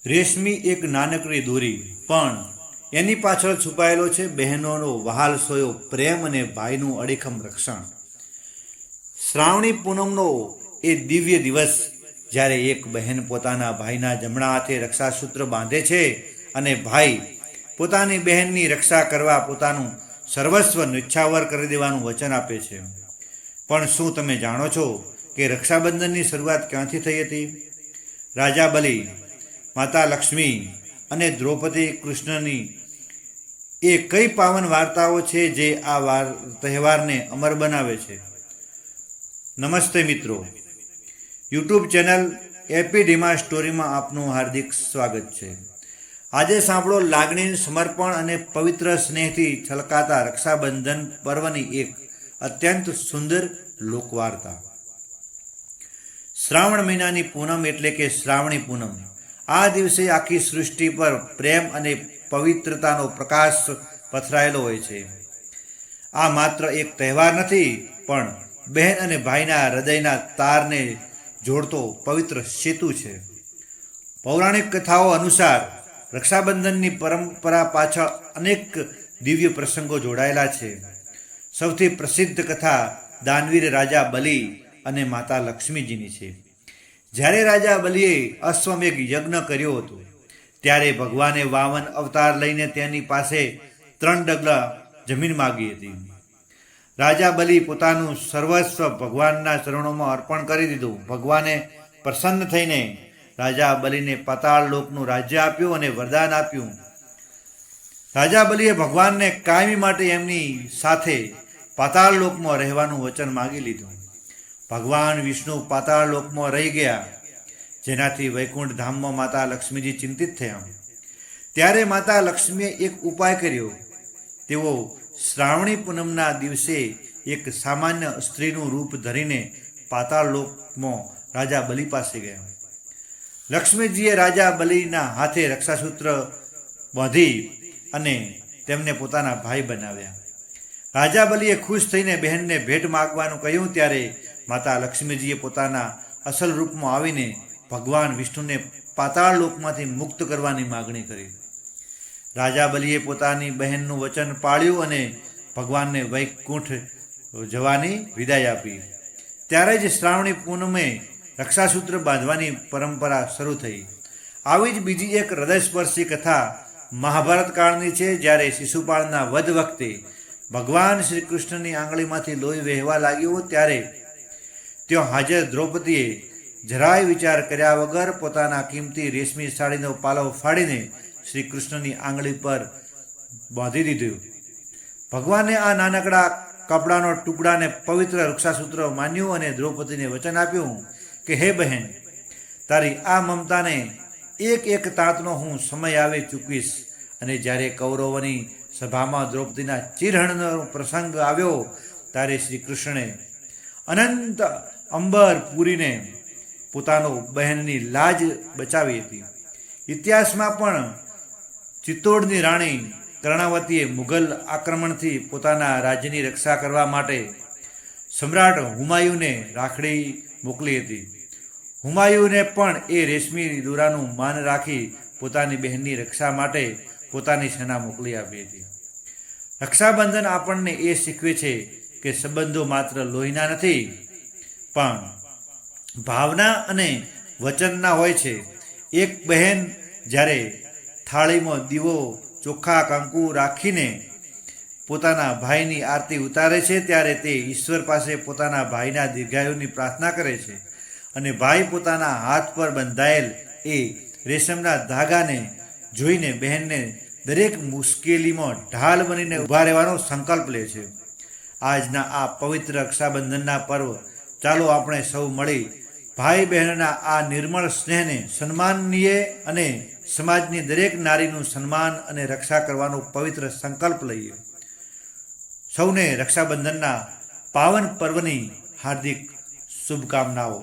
રેશમી એક નાનકડી દોરી, પણ એની પાછળ છુપાયેલો છે બહેનોનો વહાલ સોયો પ્રેમ અને ભાઈનું અડીખમ રક્ષણ. શ્રાવણી પૂનમનો એ દિવ્ય દિવસ જ્યારે એક બહેન પોતાના ભાઈના જમણા હાથે રક્ષાસૂત્ર બાંધે છે અને ભાઈ પોતાની બહેનની રક્ષા કરવા પોતાનું સર્વસ્વ નિછાવર કરી દેવાનું વચન આપે છે. પણ શું તમે જાણો છો કે રક્ષાબંધનની શરૂઆત ક્યાંથી થઈ હતી? રાજા બલિ, માતા લક્ષ્મી અને દ્રૌપદી કૃષ્ણની એ કઈ પાવન વાર્તાઓ છે જે આ તહેવારને અમર બનાવે છે? નમસ્તે મિત્રો, યુટ્યુબ ચેનલ એપીડીમા સ્ટોરીમાં આપનું હાર્દિક સ્વાગત છે. આજે સાંભળો લાગણી, સમર્પણ અને પવિત્ર સ્નેહથી છલકાતા રક્ષાબંધન પર્વની એક અત્યંત સુંદર લોકવાર્તા. શ્રાવણ મહિનાની પૂનમ એટલે કે શ્રાવણી પૂનમ. આ દિવસે આખી સૃષ્ટિ પર પ્રેમ અને પવિત્રતાનો પ્રકાશ પથરાયેલો હોય છે. આ માત્ર એક તહેવાર નથી, પણ બહેન અને ભાઈના હૃદયના તારને જોડતો પવિત્ર સેતુ છે. પૌરાણિક કથાઓ અનુસાર રક્ષાબંધનની પરંપરા પાછળ અનેક દિવ્ય પ્રસંગો જોડાયેલા છે. સૌથી પ્રસિદ્ધ કથા દાનવીર રાજા બલિ અને માતા લક્ષ્મીજીની છે. જ્યારે રાજા બલિએ અશ્વમેઘ યજ્ઞ કર્યો હતો ત્યારે ભગવાને વામન અવતાર લઈને તેની પાસે 3 ડગલા જમીન માગી હતી. રાજા બલિ પોતાનું સર્વસ્વ ભગવાનના ચરણોમાં અર્પણ કરી દીધું. ભગવાને પ્રસન્ન થઈને રાજા બલિને પાતાળ લોકનું રાજ્ય આપ્યું અને વરદાન આપ્યું. રાજા બલિએ ભગવાનને કાયમી માટે એમની સાથે પાતાળ લોકમાં રહેવાનું વચન માગી લીધું. ભગવાન વિષ્ણુ પાતાળ લોકમાં રહી ગયા, જેનાથી વૈકુંઠ ધામમાં માતા લક્ષ્મીજી ચિંતિત થયા. ત્યારે માતા લક્ષ્મીએ એક ઉપાય કર્યો. તેઓ શ્રાવણી પૂનમના દિવસે એક સામાન્ય સ્ત્રીનું રૂપ ધરીને પાતાળ લોકમાં રાજા બલિ પાસે ગયા. લક્ષ્મીજીએ રાજા બલિના હાથે રક્ષાસૂત્ર બાંધી અને તેમને પોતાના ભાઈ બનાવ્યા. રાજા બલિએ ખુશ થઈને બહેનને ભેટ માગવાનું કહ્યું ત્યારે માતા લક્ષ્મીજીએ પોતાના અસલ રૂપમાં આવીને ભગવાન વિષ્ણુને પાતાળ લોકમાંથી મુક્ત કરવાની માગણી કરી. રાજા બલિએ પોતાની બહેનનું વચન પાળ્યું અને ભગવાનને વૈકુંઠ જવાની વિદાય આપી. ત્યારે જ શ્રાવણી પૂનમે રક્ષાસૂત્ર બાંધવાની પરંપરા શરૂ થઈ. આવી જ બીજી એક હૃદયસ્પર્શી કથા મહાભારત કાળની છે. જ્યારે શિશુપાળના વધ વખતે ભગવાન શ્રી કૃષ્ણની આંગળીમાંથી લોહી વહેવા લાગ્યું ત્યારે ત્યાં હાજર દ્રૌપદીએ જરાય વિચાર કર્યા વગર પોતાના કિંમતી રેશમી સાડીનો પાલવ ફાડીને શ્રી કૃષ્ણની આંગળી પર બાંધી દીધું. ભગવાને આ નાનકડા કપડાનો ટુકડાને પવિત્ર રક્ષાસૂત્ર માન્યું અને દ્રૌપદીને વચન આપ્યું કે હે બહેન, તારી આ મમતાને એક એક તાંતનો હું સમય આવે ચૂકવીશ. અને જ્યારે કૌરવોની સભામાં દ્રૌપદીના ચીરહરણનો પ્રસંગ આવ્યો ત્યારે શ્રી કૃષ્ણે અનંત અંબર પૂરીને પોતાનો બહેનની લાજ બચાવી હતી. ઇતિહાસમાં પણ ચિત્તોડની રાણી કર્ણાવતીએ મુઘલ આક્રમણથી પોતાના રાજ્યની રક્ષા કરવા માટે સમ્રાટ હુમાયુને રાખડી મોકલી હતી. હુમાયુને પણ એ રેશમી દોરાનું માન રાખી પોતાની બહેનની રક્ષા માટે પોતાની સેના મોકલી આપી હતી. રક્ષાબંધન આપણને એ શીખવે છે કે સંબંધો માત્ર લોહીના નથી, પણ ભાવના અને વચનના હોય છે. એક બહેન જ્યારે થાળીમાં દીવો, ચોખ્ખા કંકુ રાખીને પોતાના ભાઈની આરતી ઉતારે છે ત્યારે તે ઈશ્વર પાસે પોતાના ભાઈના દીર્ઘાયુની પ્રાર્થના કરે છે. અને ભાઈ પોતાના હાથ પર બંધાયેલ એ રેશમના ધાગાને જોઈને બહેનને દરેક મુશ્કેલીમાં ઢાલ બનીને ઊભા રહેવાનો સંકલ્પ લે છે. આજના આ પવિત્ર રક્ષાબંધનના પર્વ ચાલો આપણે સૌ મળી ભાઈ બહેનના આ નિર્મળ સ્નેહને સન્માનીય અને સમાજની દરેક નારીનું સન્માન અને રક્ષા કરવાનો પવિત્ર સંકલ્પ લઈએ. સૌને રક્ષાબંધનના પાવન પર્વની હાર્દિક શુભકામનાઓ.